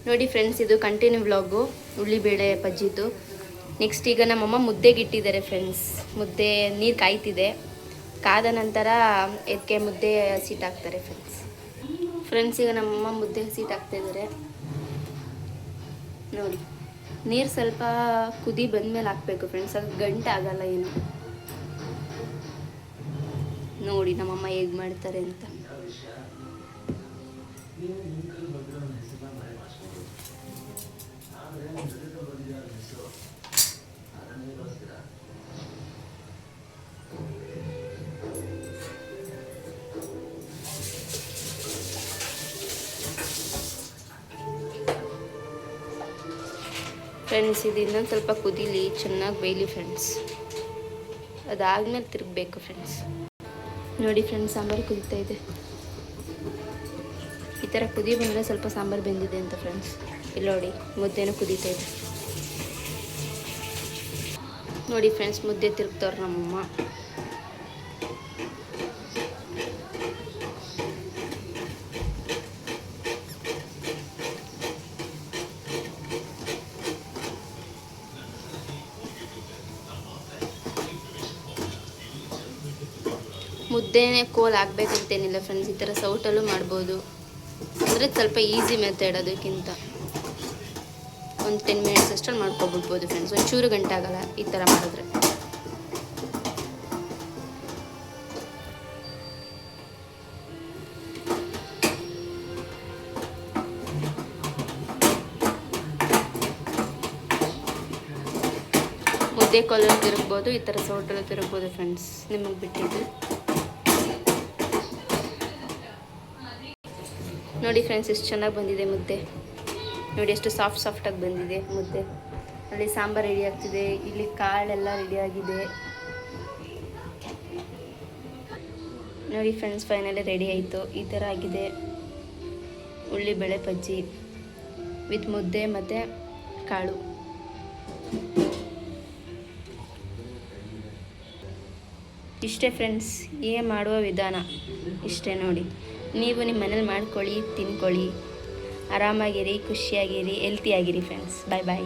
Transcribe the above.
ನೋಡಿ ಫ್ರೆಂಡ್ಸ್, ಇದು continue vlog ಉಳ್ಳಿಬೇಳೆ ಬಜ್ಜಿದ್ದು. Next ಈಗ ನಮ್ಮಮ್ಮ ಮುದ್ದೆಗೆ ಇಟ್ಟಿದ್ದಾರೆ ಫ್ರೆಂಡ್ಸ್. ಮುದ್ದೆ ನೀರು ಕಾಯ್ತಿದೆ. ಕಾದ ನಂತರ ಇದಕ್ಕೆ ಮುದ್ದೆ ಹಸಿಟ್ಟು ಹಾಕ್ತಾರೆ ಫ್ರೆಂಡ್ಸ್. ಈಗ ನಮ್ಮಮ್ಮ ಮುದ್ದೆ ಹಸಿಟ್ಟು ಹಾಕ್ತಾಯಿದ್ದಾರೆ ನೋಡಿ. ನೀರು ಸ್ವಲ್ಪ ಕುದಿ ಬಂದಮೇಲೆ ಹಾಕಬೇಕು ಫ್ರೆಂಡ್ಸ್, ಅದು ಗಂಟೆ ಆಗಲ್ಲ ಏನು. ನೋಡಿ ನಮ್ಮಮ್ಮ ಹೇಗೆ ಮಾಡ್ತಾರೆ ಅಂತ. ಫ್ರೆಂಡ್ಸ್, ಇದು ಇನ್ನೊಂದು ಸ್ವಲ್ಪ ಕುದೀಲಿ, ಚೆನ್ನಾಗಿ ಬೇಯಲಿ ಫ್ರೆಂಡ್ಸ್. ಅದಾದ್ಮೇಲೆ ತಿರುಗಬೇಕು ಫ್ರೆಂಡ್ಸ್. ನೋಡಿ ಫ್ರೆಂಡ್ಸ್, ಸಾಂಬಾರು ಕುದೀತಾ ಇದೆ. ಈ ಥರ ಕುದಿ ಬಂದರೆ ಸ್ವಲ್ಪ ಸಾಂಬಾರು ಬೆಂದಿದೆ ಅಂತ ಫ್ರೆಂಡ್ಸ್. ಇಲ್ಲಿ ನೋಡಿ, ಮುದ್ದೆನೂ ಕುದೀತಾ ಇದೆ ನೋಡಿ ಫ್ರೆಂಡ್ಸ್. ಮುದ್ದೆ ತಿರುಗ್ತವ್ರು ನಮ್ಮಮ್ಮ. ಮುದ್ದೆನೇ ಕೋಲ್ ಹಾಕ್ಬೇಕಂತೇನಿಲ್ಲ ಫ್ರೆಂಡ್ಸ್, ಈ ಥರ ಸೌಟಲ್ಲೂ ಮಾಡ್ಬೋದು. ಅಂದರೆ ಸ್ವಲ್ಪ ಈಸಿ ಮೆಥಡ್, ಅದಕ್ಕಿಂತ ಒಂದು 10 ಮಿನಿಟ್ಸ್ ಅಷ್ಟಲ್ಲಿ ಮಾಡ್ಕೊಬಿಡ್ಬೋದು ಫ್ರೆಂಡ್ಸ್. ಒಂಚೂರು ಗಂಟೆ ಆಗಲ್ಲ ಈ ಥರ ಮಾಡಿದ್ರೆ. ಮುದ್ದೆ ಕೋಲಲ್ಲಿ ತಿರುಗ್ಬೋದು, ಈ ಥರ ಸೌಟಲ್ಲೂ ತಿರುಗ್ಬೋದು ಫ್ರೆಂಡ್ಸ್, ನಿಮಗೆ ಬಿಟ್ಟಿದ್ದು. ನೋಡಿ ಫ್ರೆಂಡ್ಸ್, ಎಷ್ಟು ಚೆನ್ನಾಗಿ ಬಂದಿದೆ ಮುದ್ದೆ. ನೋಡಿ ಎಷ್ಟು ಸಾಫ್ಟಾಗಿ ಬಂದಿದೆ ಮುದ್ದೆ. ಅಲ್ಲಿ ಸಾಂಬಾರು ರೆಡಿ ಆಗ್ತಿದೆ, ಇಲ್ಲಿ ಕಾಳೆಲ್ಲ ರೆಡಿಯಾಗಿದೆ ನೋಡಿ ಫ್ರೆಂಡ್ಸ್. ಫೈನಲಿ ರೆಡಿ ಆಯಿತು. ಈ ಥರ ಆಗಿದೆ ಉಳ್ಳಿಬೇಳೆ ಬಜ್ಜಿ ವಿತ್ ಮುದ್ದೆ ಮತ್ತು ಕಾಳು. ಇಷ್ಟೇ ಫ್ರೆಂಡ್ಸ್, ಮಾಡುವ ವಿಧಾನ ಇಷ್ಟೇ ನೋಡಿ. ನೀವು ನಿಮ್ಮ ಮನೇಲಿ ಮಾಡ್ಕೊಳ್ಳಿ, ತಿನ್ಕೊಳ್ಳಿ, ಆರಾಮಾಗಿರಿ, ಖುಷಿಯಾಗಿರಿ, ಹೆಲ್ತಿಯಾಗಿರಿ ಫ್ರೆಂಡ್ಸ್. ಬಾಯ್ ಬಾಯ್.